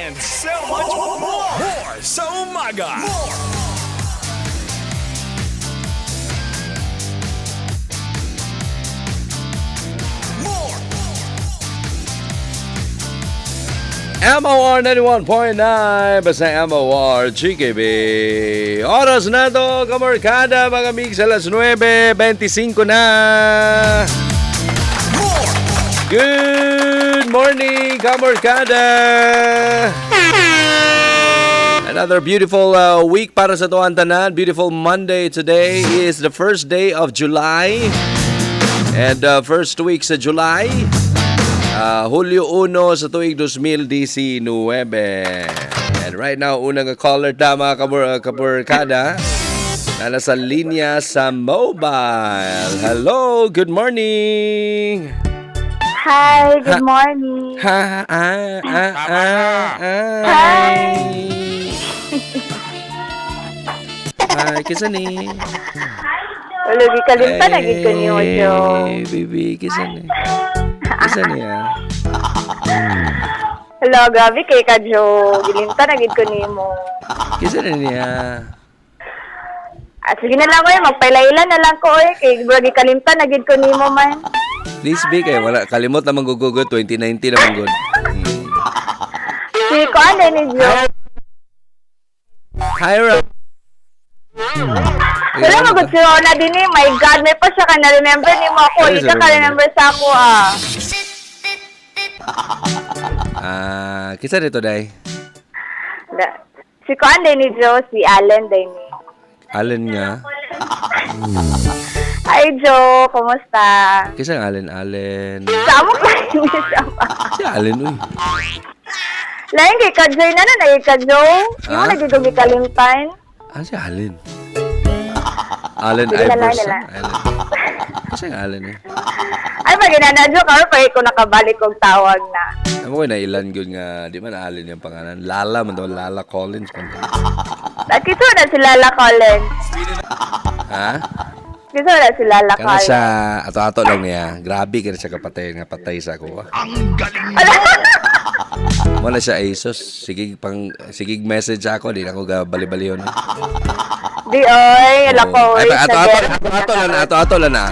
and so much more. More sa umaga. MOR 91.9 basta MOR GKB. Oras na to, kamarkada, mga mix, alas 9:25 na. Good morning, kamarkada. Another beautiful week para sa tuwan tanan. Beautiful Monday. Today is the first day of July. And first week sa July. Hulyo 1 sa tuig 2019. And right now, unang caller na mga kaburkada na nasa linya sa mobile. Hello, good morning. Hi, good morning. Hi. Hi, kisa ni? Ulo, di kalimta na gid ko niyo, Jo. Hey, baby, kisa ni? Kisa niya? Hello, grabe kay ka, Jo. Gilimta na gid ko nimo. Kisa na niya? Sige na lang, oy, magpailailan na lang ko, oy. Kay bragi kalimta na gid ko nimo man. Please be kayo, wala, kalimot naman gugugot, 2019 naman good. Si ko ano ni Jo. Hi, Rob. Wala magud si Rona din eh. My God, may pa siya ka na-remember ni mo ako. Hindi ka ka-remember sa ako, ah. Kisa dito, Day? Si ko ano ni Jo, si Allen din eh. Allen nga? Hi, Jo. Kumusta? Kisa ang Allen? Samo ka ni siya pa. Si Allen, uy. Lain kay ka, Joy na naging ka, Jo. Hindi mo nagigumi kalimtan. Si Allen? Allen Sige na lang Iverson? nila. Allen. Kasi ang Allen eh. Ay, pag inanadyo ka, pag ko nakabalik kong tawag na. Ako na ilan yun nga, di man Allen yung pangalan. Lala man daw, Lala Collins. Nakito na si Lala Collins. Ha? Kito na si Lala Kana Collins. siya, ato-ato lang niya. Grabe ka na siya kapatay, nga patay sa ako. Ang galing Wala siya ASOS. Sige message ako, di na ako bali-bali yun. Di, oy. Ala ko, oy. Ato-ato lang na.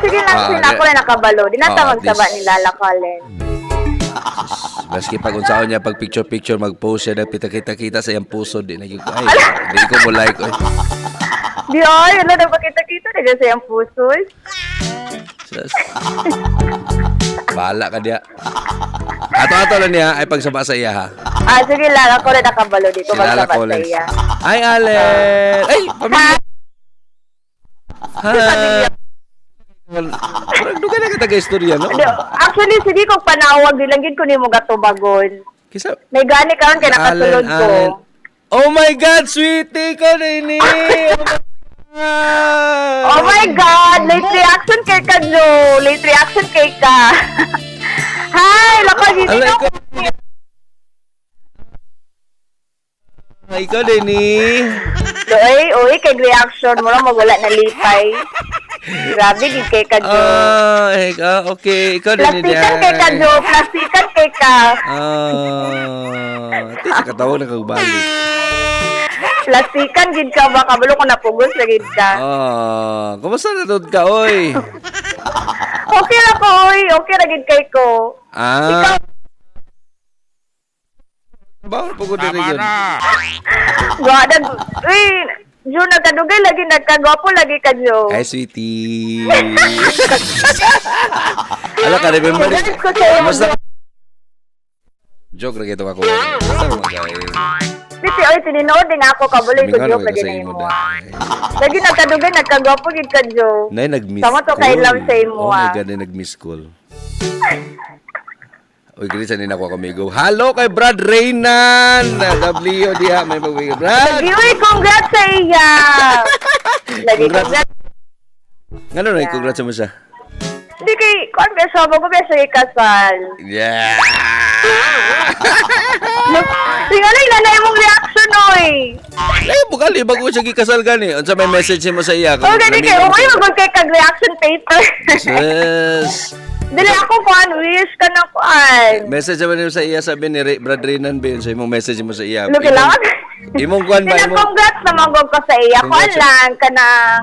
Sige lang, sila ko na nakabalo. Di natamag saba ni Lala Collins. Maski pag unsaon niya, pag picture-picture, mag-post siya, kita-kita sa iyang puso, di na yung, ay, di ko mo like, oy. Di, oy. Ala, nagpakita-kita na dyan sa iyong puso. Sus. Bahala ka diya. Ato-ato lang niya, ay pagsaba sa iya, ha? Sige lang, ako na nakabalo dito. Si Lala Magsaba sa Collins. iya. Ay, Allen! Ay, pamilya! Hi! Parang doon ka na kataga-istorya, no? Actually, sige kong panawag. Dilangin ko ni mo gatubagon. Kisa, May gani karon kay nakasulod ko. Allen. Oh my God, sweetie ko na ini! Oh my God! Late reaction kay ka, Jo. Late reaction kay ka. Hi! Lako, hindi Alay na ko. Ay, ikaw din eh. Uy, kay reaction mo lang magwala na lipay. Grabe, di kay ka, Jo. Okay. Ikaw din Plastikan kay ka, Jo. Plastikan kay ka. Ito sa katawag na kagbalik. Plastikan, gid ka ba? Kabalo ko napugos, lagid ka. Kumusta na doon ka, oy? Okay lang ko, uy. Okay, lagid kay ko. Ikaw, Bawal po ko din yun. Gwadag, uy, Jo, nagkadugay lagi, nagkagwapo lagi ka, Jo. Ay, sweetie. Ala ka, remember Guys, ko sa'yo. Kumusta? Joke na ito ako. Basta mo guys. Kasi, oy, tininood din ako, kabuloy ko, Jo, lagi na imo imo. dahil. Lagi nagkadugay, nagkagwapo gid ka, Jo. Nay, nag-miss Sama to kay love sa imo, Oh my ah. God, nay, nag-miss call. Uy, ganit sanin ako kamigo. Hello kay Brad Reynan! W diha, may mag-wig. Brad! Lagi, uy, congrats sa iya. Lagi, congrats. Ngano na, congrats mo siya. Hindi kay, kung beso, mag-beso ikasal. Yeah! Tingnan na, ilanay mong reaction, oy. Ay, bukali, bago siya gikasal gani. Unsa may message mo sa iya? Oh, gani kay, okay, mag kay kag-reaction paper. Sus! Dili ako kuan, wish ka na kuan. Message naman niyo sa iya, sabi ni Brad Renan ba yun? So, imong message mo sa iya. Ano kailangan? Imong kuan ba? Imong... Congrats naman ko sa iya. Kuan Congrats. lang ka ng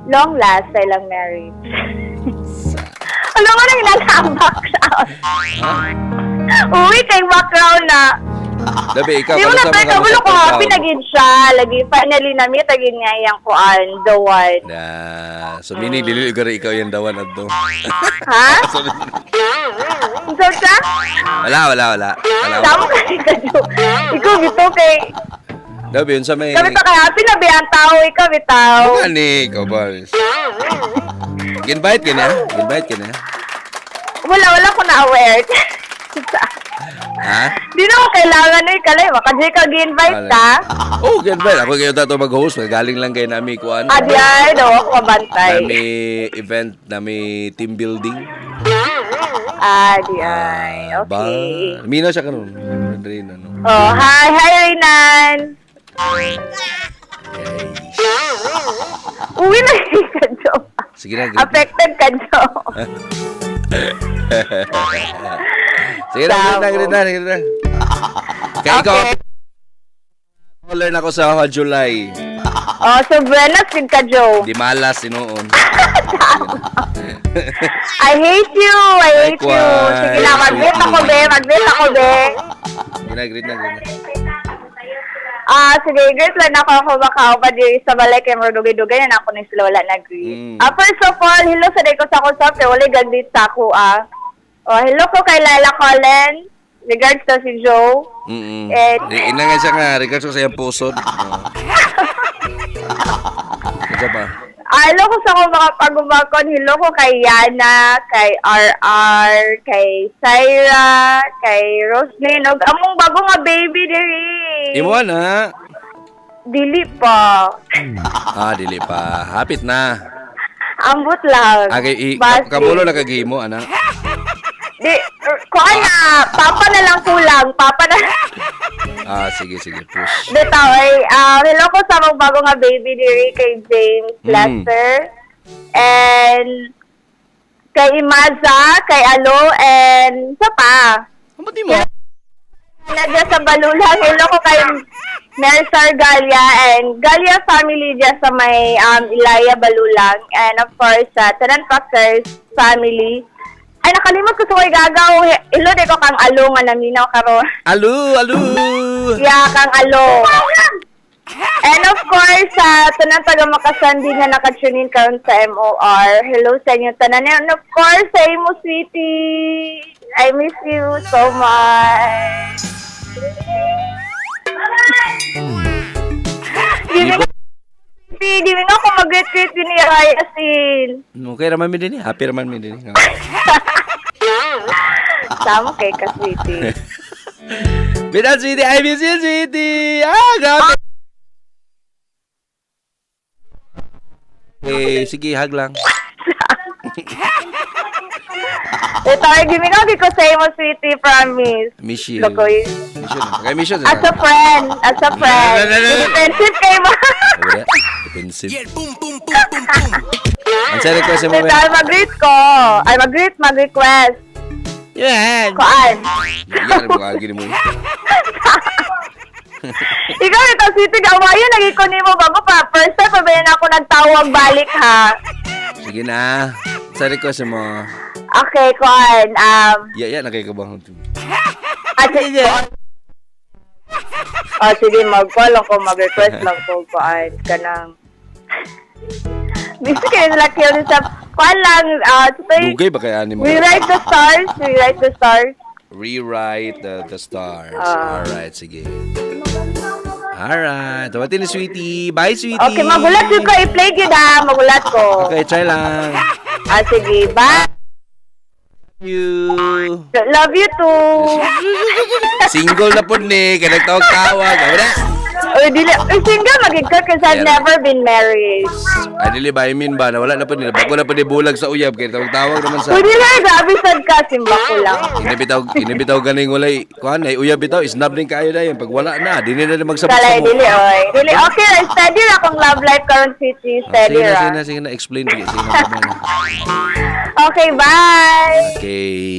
long last sa ilang marriage. Ano mo nang ilang background? Uy, kay background na. Dabi, ikaw, Di mo na kamusta tayo, kabulo ko, happy pagkaon? na gid siya. Lagi, finally na meet agin nga iyang kuan, the one. So, meaning, dililugar ikaw yung dawan at do. Ha? So, siya? Wala. Tama kasi ka, Jo. Ikaw, gito kay... Dabi, yun sa may... Kami pa kay happy na ba ang tao, ikaw, bitaw. Ani, ikaw ba? Invite ka na. Wala ko na-aware. Ha? Di na ako kailangan na ikalay. Makadya ka gi-invite ka. Oh, invite. Ako kayo tato mag-host. Galing lang kayo nami kuan. Adi ay, daw ako kabantay. Nami event, nami team building. Adi ay, okay. Minaw siya kanon. Rin, ano. Oh, hi Renan. Uwi na ka, Jo. Sige na. Affected ka, Jo. Sige na. Kaya ikaw, caller na ako sa July. Oh, so buenas din ka, Jo. Di malas, sinuon. I hate you. Likewise. Sige na, mag-meet ako, be. Greet na. Sige, great lang ako baka pa di sa balay kay Mordugay-dugay na ako ni sila wala nag-greet. First of all, hello sa day ko sa kusap, wala gaglit sa ako, hello ko kay Laila Colin, regards to si Joe. Ina nga siya nga, regards ko sa iyang pusod. Ito ba? Hello ko sa ako mga pagubakon, hello ko kay Yana, kay RR, kay Syra, kay Roslyn, og among bago nga baby diri. Imo na. Dili pa. Dili pa. Hapit na. Ambot lang. Basi. Kamulo na kagimo, anak. Di, kuha na. Papa na lang kulang. Papa na. Sige, push. Dito, hello ko sa mga bago nga baby diri kay James Lester. And kay Imaza, kay Alo, and sa pa. Ano di mo? Nadya sa Balulang, hello ko kay Mersar Galia and Galia family dyan sa may Ilaya Balulang. And of course, Tanan Packers family. Ay, nakalimot ko sa ko'y gagaw. Ilo, di ko kang alo nga naminaw karon. Alo! Yeah, kang alo. And of course, tanan taga Makasandi na nakatunin karon sa MOR. Hello sa inyo tanan. And of course, sa imo sweetie. I miss you so much. Di mo ako mag-retreat ni Ayasin. Okay raman mi din. Happy raman mi din. Sama kay ka, sweetie. Bidan, sweetie. I miss you, sweetie. Grabe. Sige, hug lang. Ito ay gimingaw ko sa imo, sweetie, promise. Miss you. Lokoy. Miss you. As a friend. Defensive kay mo. Defensive. Yeah, boom, boom, boom, boom, boom. Ang sa request mo, Ito ay mag-greet ko. Ay mag-request. Yan. Kuan. Yan, mukha gini mo. Ikaw ito, sweetie, gawayan. Nagikon mo bago pa. First time pa ba yan ako nagtawag balik, ha? Sige na. Sa request mo. Okay, kuan. Yan, nakikabang. Sige. Sige, mag-call ako, mag-request lang ko, kuan, ka ng... Busy kayo nila kayo sa... Kuan lang, Dugay ba kaya ni mo? Rewrite the stars. Rewrite the stars. Alright, sige. Alright. Tawatin ni Sweetie. Bye, Sweetie. Okay, magulat yun ko. I-play yun, ha. Magulat ko. Okay, try lang. Sige, bye. You. Love you too. Single na po ni. Kaya nagtawag-tawag. Abra. Uy, dili. Uy, single magig ka kasi I've Yeah. never been married. Ay, dili ba? I mean ba? Na wala na pa nila. Bago na pa ni bulag sa uyab. Kaya tawag naman sa... Uy, dili. Grabe sad ka. Simba ko lang. Inibitaw ganing walay. Kuhan, ay uyab bitaw. Isnab din kayo na yun. Pag wala na, di nila na magsabot Kalay, sa dili, oy. Dili, okay ra. Steady ra kung love life karon city. Steady Sige ra. na, explain. Sige na. Okay, bye! Okay.